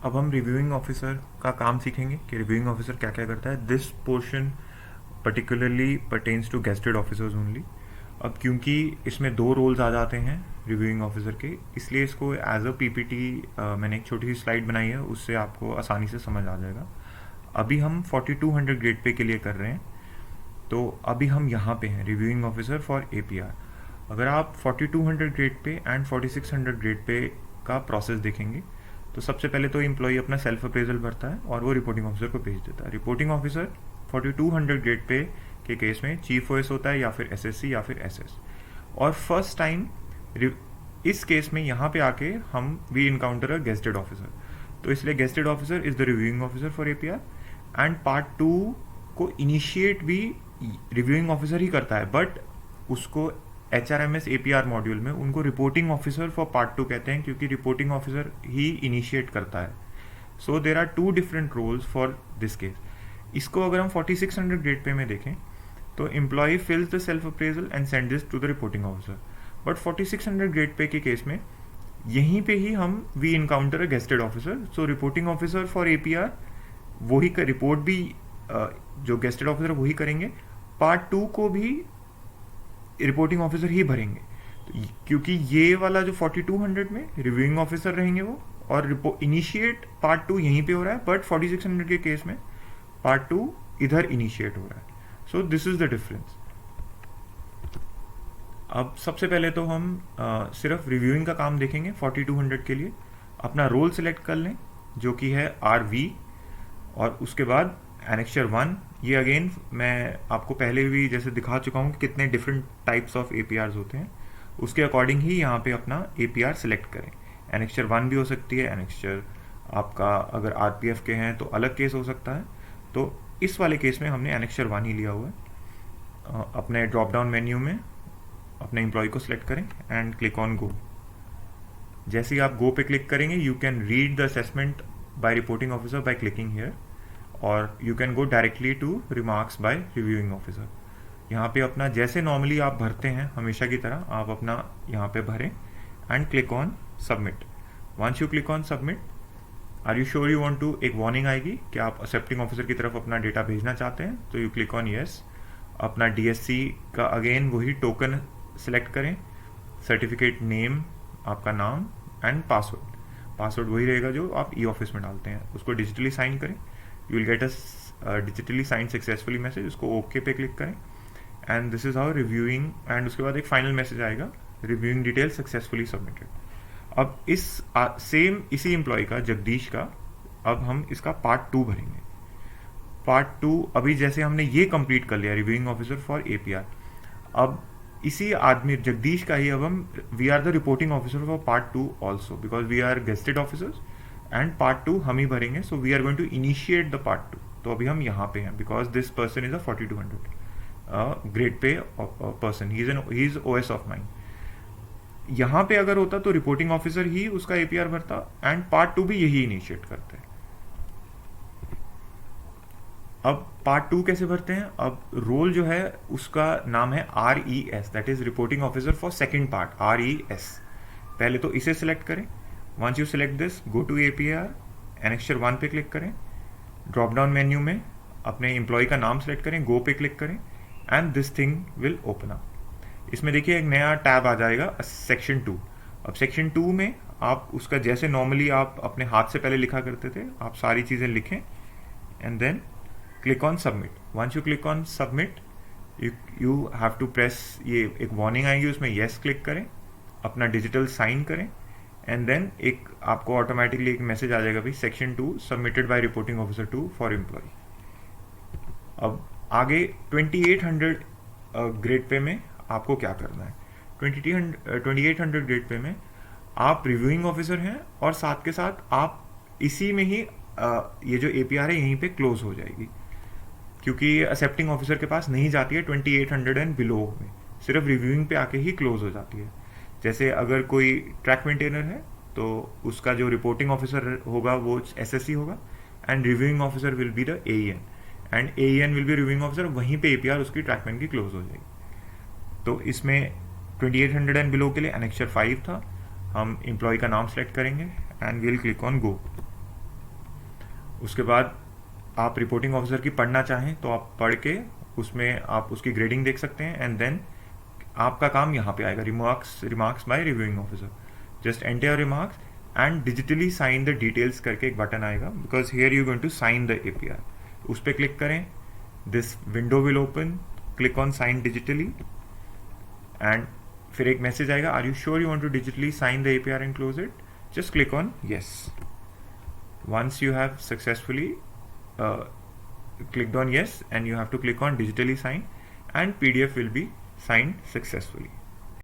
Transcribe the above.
अब हम reviewing officer का काम सीखेंगे कि रिव्यूइंग ऑफिसर क्या क्या करता है. This portion particularly pertains to gazetted officers only. अब क्योंकि इसमें दो रोल्स आ जाते हैं रिव्यूइंग ऑफिसर के, इसलिए इसको एज अ पीपीटी मैंने एक छोटी सी स्लाइड बनाई है, उससे आपको आसानी से समझ आ जाएगा. अभी हम 4200 ग्रेड पे के लिए कर रहे हैं, तो अभी हम यहाँ पे हैं रिव्यूइंग ऑफिसर फॉर एपीआर. अगर आप 4200 ग्रेड पे एंड 4600 ग्रेड पे का प्रोसेस देखेंगे, तो सबसे पहले तो एम्प्लॉय अपना सेल्फ अप्रेजल भरता है और वो रिपोर्टिंग ऑफिसर को भेज देता है. रिपोर्टिंग ऑफिसर 4200 ग्रेड पे के केस में चीफ ओएस होता है या फिर एसएससी या फिर एसएस. और फर्स्ट टाइम इस केस में यहाँ पे आके हम we encounter a gazetted officer, तो इसलिए gazetted officer is the reviewing officer for APR. And part 2 को इनिशिएट भी रिव्यूइंग ऑफिसर ही करता है, बट उसको HRMS APR मॉड्यूल में उनको रिपोर्टिंग ऑफिसर फॉर पार्ट 2 कहते हैं, क्योंकि रिपोर्टिंग ऑफिसर ही इनिशिएट करता है. So there are two different roles for this case. इसको अगर हम 4600 ग्रेड पे में देखें तो employee fills the self appraisal and send this to the reporting officer. But 4600 grade pay के केस में यहीं पे ही हम we encounter a gazetted officer. So reporting officer for APR वही रिपोर्ट भी जो गेस्टेड ऑफिसर वही करेंगे, पार्ट 2 को भी रिपोर्टिंग ऑफिसर ही भरेंगे. तो क्योंकि ये वाला जो 4200 में रिव्यूइंग ऑफिसर रहेंगे वो, और इनिशिएट पार्ट 2 यहीं पे हो रहा है, बट 4600 के केस में पार्ट 2 इधर इनिशिएट हो रहा है. So this is the difference. अब सबसे पहले तो हम सिर्फ रिव्यूइंग का काम देखेंगे 4200 के लिए. अपना रोल सिलेक्ट कर लें जो कि है RV, और उसके बाद एनेक्चर 1. ये अगेन मैं आपको पहले भी जैसे दिखा चुका हूँ कि कितने डिफरेंट टाइप्स ऑफ APRs होते हैं, उसके अकॉर्डिंग ही यहाँ पे अपना APR सिलेक्ट करें. एनेक्चर 1 भी हो सकती है, एनेक्चर आपका अगर RPF के हैं तो अलग केस हो सकता है. तो इस वाले केस में हमने एनेक्चर 1 ही लिया हुआ है. अपने ड्रॉप डाउन मेन्यू में अपने एम्प्लॉय को सिलेक्ट करें एंड क्लिक ऑन गो. जैसे ही आप गो पे क्लिक करेंगे, you can read the assessment by reporting officer by clicking here, और you can go directly to remarks by reviewing officer. यहाँ पे अपना जैसे नॉर्मली आप भरते हैं हमेशा की तरह आप अपना यहाँ पे भरें and click on submit. Once you click on submit, are you sure you want to, एक वार्निंग आएगी कि आप एक्सेप्टिंग ऑफिसर की तरफ अपना डेटा भेजना चाहते हैं, तो यू क्लिक ऑन यस. अपना DSC का अगेन वही टोकन सेलेक्ट करें, सर्टिफिकेट नेम आपका नाम एंड पासवर्ड वही रहेगा जो आप ई ऑफिस में डालते हैं, उसको डिजिटली साइन करें. You will get a digitally sign successfully message, उसको ओके पे क्लिक करें and this is how reviewing. And उसके बाद एक फाइनल मैसेज आएगा, रिव्यूइंग डिटेल सक्सेसफुली सबमिटेड. अब इस सेम इसी एम्प्लॉय का, जगदीश का, अब हम इसका पार्ट 2 भरेंगे. पार्ट 2 अभी जैसे हमने ये कंप्लीट कर लिया रिव्यूइंग ऑफिसर फॉर APR, अब इसी आदमी जगदीश का ही अब हम we are the reporting officer for part 2 also, because we are gazetted officers and part 2 हम ही भरेंगे. So we are going to initiate the part 2. तो अभी हम यहाँ पे हैं because this person is a 4200 grade pay person, he is OS of mine. यहाँ पे अगर होता तो रिपोर्टिंग ऑफिसर ही उसका APR भरता एंड पार्ट 2 भी यही इनिशिएट करते हैं. अब पार्ट 2 कैसे भरते हैं? अब रोल जो है उसका नाम है RES, that is reporting officer for second part, RES. पहले तो इसे सिलेक्ट करें. Once you select this, go to APR, annexure 1 पे क्लिक करें, ड्रॉप डाउन मेन्यू में अपने एम्प्लॉय का नाम सेलेक्ट करें, गो पे क्लिक करें and this thing will open up. इसमें देखिए एक नया टैब आ जाएगा, सेक्शन 2. अब सेक्शन 2 में आप उसका जैसे नॉर्मली आप अपने हाथ से पहले लिखा करते थे, आप सारी चीज़ें लिखें and then click on submit. Once you click on submit, you have to press, ये एक वार्निंग आएगी उसमें येस क्लिक करें, अपना डिजिटल साइन करें एंड देन एक आपको ऑटोमेटिकली एक मैसेज आ जाएगा, भाई section 2 submitted by reporting officer 2 for employ. अब आगे 2800 ग्रेड पे में आपको क्या करना है? 2800 ग्रेड पे में आप रिव्यूइंग ऑफिसर हैं और साथ के साथ आप इसी में ही ये जो APR है यहीं पे क्लोज हो जाएगी, क्योंकि ये एक्सेप्टिंग ऑफिसर के पास नहीं जाती है 2800 एंड बिलो में, सिर्फ रिव्यूइंग पे आके ही क्लोज हो जाती है. जैसे अगर कोई ट्रैक मेंटेनर है तो उसका जो रिपोर्टिंग ऑफिसर होगा वो SSC होगा and reviewing officer will be the AEN and AEN will be reviewing officer, वहीं पे APR उसकी ट्रैकमैन की क्लोज हो जाएगी. तो इसमें 2800 एंड बिलो के लिए एनेक्चर 5 था. हम एम्प्लॉय का नाम सेलेक्ट करेंगे and will click on go. उसके बाद आप रिपोर्टिंग ऑफिसर की पढ़ना चाहें तो आप पढ़ के उसमें आप उसकी ग्रेडिंग देख सकते हैं, एंड देन आपका काम यहाँ पे आएगा, remarks by reviewing officer. Just enter your remarks and digitally sign the details करके एक बटन आएगा, because here you going to sign the API. उस पर क्लिक करें, this window will open, click on sign digitally, and फिर एक message आएगा, are you sure you want to digitally sign the API and close it? Just click on yes. Once you have successfully clicked on yes, and you have to click on digitally sign, and PDF will be signed successfully.